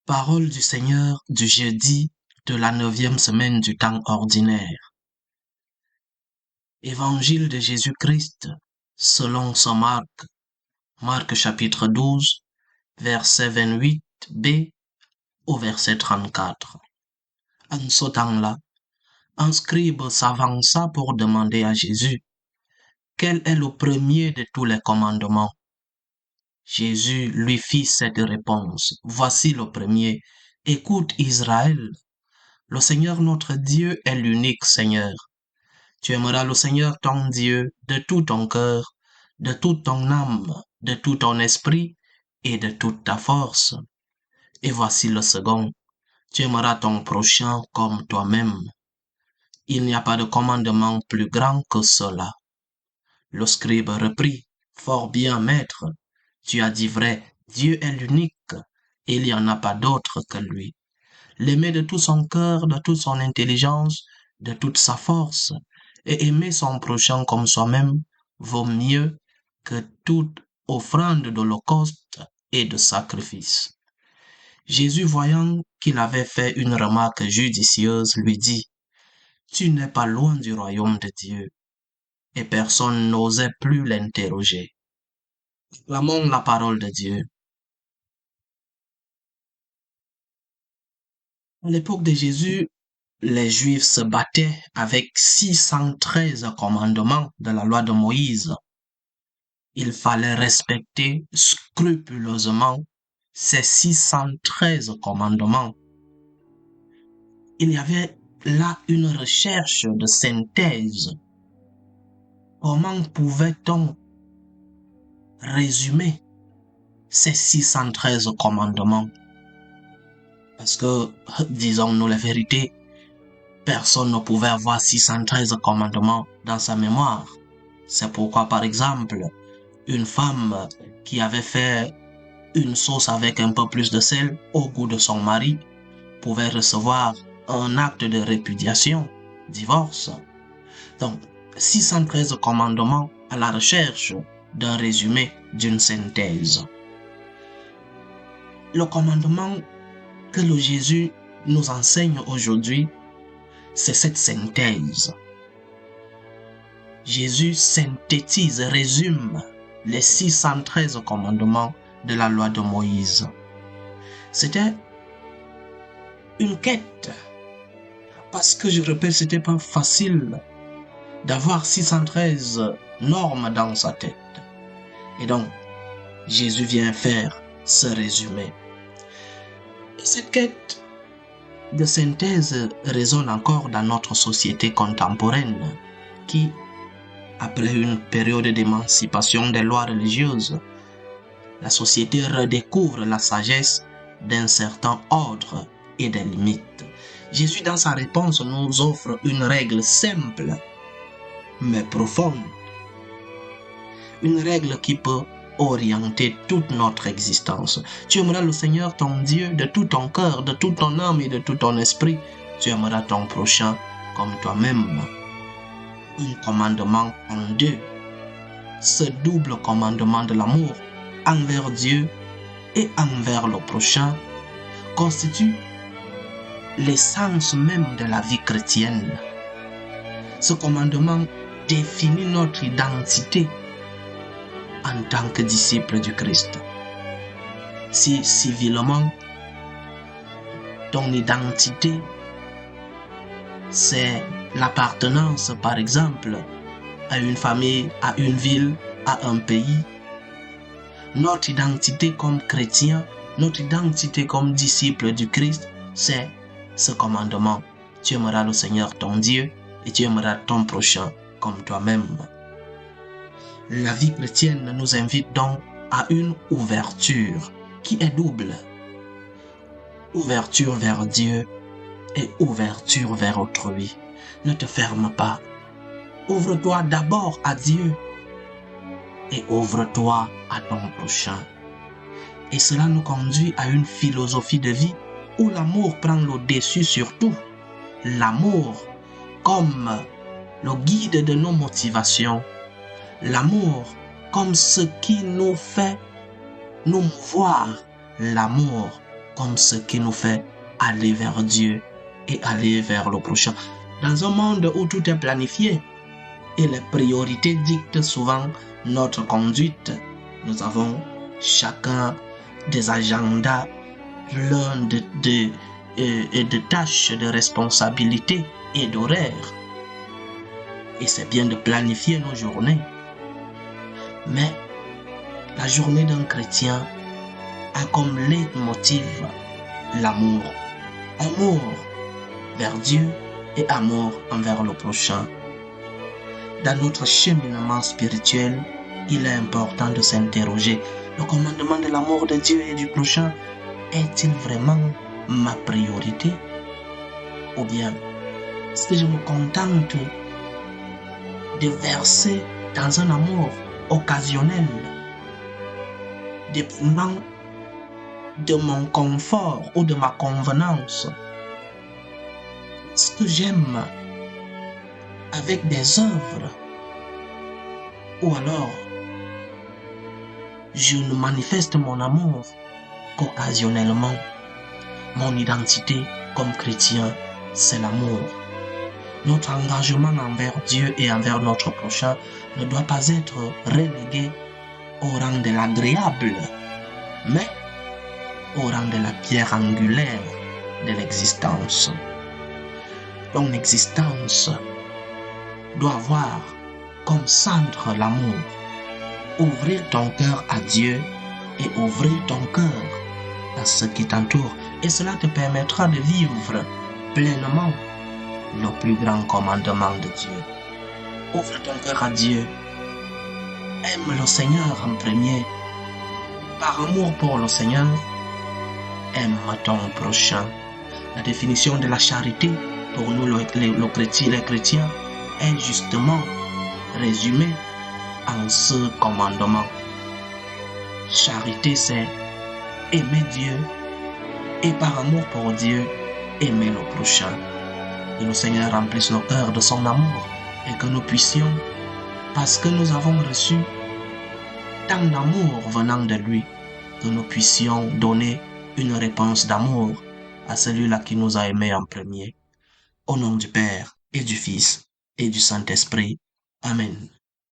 Parole du Seigneur du jeudi de la 9e semaine du temps ordinaire. Évangile de Jésus-Christ selon saint Marc. Marc chapitre 12, verset 28b au verset 34. En ce temps-là, un scribe s'avança pour demander à Jésus quel est le premier de tous les commandements. Jésus lui fit cette réponse. Voici le premier. Écoute Israël, le Seigneur notre Dieu est l'unique Seigneur. Tu aimeras le Seigneur ton Dieu de tout ton cœur, de toute ton âme, de tout ton esprit et de toute ta force. Et voici le second. Tu aimeras ton prochain comme toi-même. Il n'y a pas de commandement plus grand que cela. Le scribe reprit, fort bien, maître, tu as dit vrai, Dieu est l'unique, et il n'y en a pas d'autre que lui. L'aimer de tout son cœur, de toute son intelligence, de toute sa force, et aimer son prochain comme soi-même vaut mieux que toute offrande d'holocauste et de sacrifice. Jésus, voyant qu'il avait fait une remarque judicieuse, lui dit, « Tu n'es pas loin du royaume de Dieu. » Et personne n'osait plus l'interroger. Clamons la parole de Dieu. À l'époque de Jésus, les Juifs se battaient avec 613 commandements de la loi de Moïse. Il fallait respecter scrupuleusement ces 613 commandements. Il y avait là une recherche de synthèse. Comment pouvait-on résumer ces 613 commandements? Parce que, disons-nous la vérité, personne ne pouvait avoir 613 commandements dans sa mémoire. C'est pourquoi, par exemple, une femme qui avait fait une sauce avec un peu plus de sel au goût de son mari pouvait recevoir un acte de répudiation, divorce. Donc, 613 commandements à la recherche d'un résumé, d'une synthèse. Le commandement que le Jésus nous enseigne aujourd'hui, c'est cette synthèse. Jésus synthétise, résume les 613 commandements de la loi de Moïse. C'était une quête, parce que je répète, c'était pas facile d'avoir 613 normes dans sa tête. Et donc, Jésus vient faire ce résumé. Et cette quête de synthèse résonne encore dans notre société contemporaine qui, après une période d'émancipation des lois religieuses, la société redécouvre la sagesse d'un certain ordre et des limites. Jésus, dans sa réponse, nous offre une règle simple, mais profonde. Une règle qui peut orienter toute notre existence. Tu aimeras le Seigneur ton Dieu de tout ton cœur, de toute ton âme et de tout ton esprit. Tu aimeras ton prochain comme toi-même. Un commandement en deux. Ce double commandement de l'amour envers Dieu et envers le prochain constitue l'essence même de la vie chrétienne. Ce commandement définit notre identité en tant que disciple du Christ. Si civilement, ton identité, c'est l'appartenance, par exemple, à une famille, à une ville, à un pays, notre identité comme chrétien, notre identité comme disciple du Christ, c'est ce commandement. Tu aimeras le Seigneur ton Dieu et tu aimeras ton prochain comme toi-même. La vie chrétienne nous invite donc à une ouverture qui est double. Ouverture vers Dieu et ouverture vers autrui. Ne te ferme pas. Ouvre-toi d'abord à Dieu et ouvre-toi à ton prochain. Et cela nous conduit à une philosophie de vie où l'amour prend le dessus sur tout. L'amour comme le guide de nos motivations. L'amour comme ce qui nous fait nous mouvoir. L'amour comme ce qui nous fait aller vers Dieu et aller vers le prochain. Dans un monde où tout est planifié et les priorités dictent souvent notre conduite, nous avons chacun des agendas pleins de tâches, de responsabilités et d'horaires. Et c'est bien de planifier nos journées. Mais la journée d'un chrétien a comme leitmotiv l'amour. Amour vers Dieu et amour envers le prochain. Dans notre cheminement spirituel, il est important de s'interroger. Le commandement de l'amour de Dieu et du prochain est-il vraiment ma priorité? Ou bien, est-ce que je me contente de verser dans un amour occasionnel, dépendant de mon confort ou de ma convenance? Est-ce que j'aime avec des œuvres? Ou alors, je ne manifeste mon amour qu'occasionnellement? Mon identité comme chrétien, c'est l'amour. Notre engagement envers Dieu et envers notre prochain ne doit pas être relégué au rang de l'agréable, mais au rang de la pierre angulaire de l'existence. Ton existence doit avoir comme centre l'amour. Ouvrir ton cœur à Dieu et ouvrir ton cœur à ce qui t'entoure. Et cela te permettra de vivre pleinement le plus grand commandement de Dieu. Ouvre ton cœur à Dieu. Aime le Seigneur en premier. Par amour pour le Seigneur, aime ton prochain. La définition de la charité pour nous les chrétiens est justement résumée en ce commandement. Charité, c'est aimer Dieu et par amour pour Dieu, aimer le prochain. Que le Seigneur remplisse nos cœurs de son amour et que nous puissions, parce que nous avons reçu tant d'amour venant de lui, que nous puissions donner une réponse d'amour à celui-là qui nous a aimés en premier. Au nom du Père et du Fils et du Saint-Esprit. Amen.